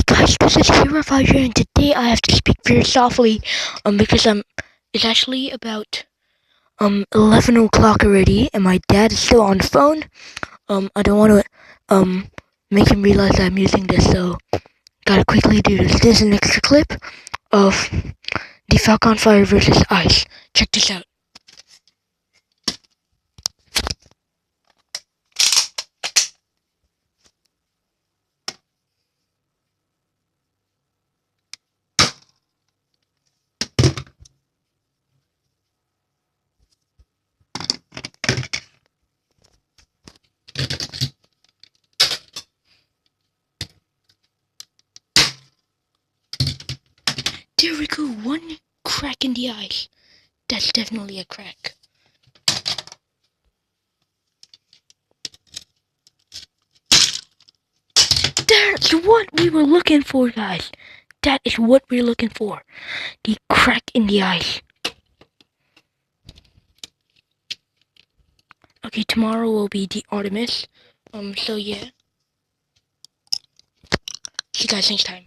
Guys, this is Hero Fire, and today I have to speak very softly, because it's actually about 11 o'clock already, and my dad is still on the phone. I don't want to make him realize that I'm using this, so gotta quickly do this. This is an extra clip of the Falcon Fire versus Ice. Check this out. There we go, one crack in the ice. That's definitely a crack. That's what we were looking for, guys. That is what we're looking for. The crack in the ice. Okay, tomorrow will be the Artemis. So yeah. See you guys next time.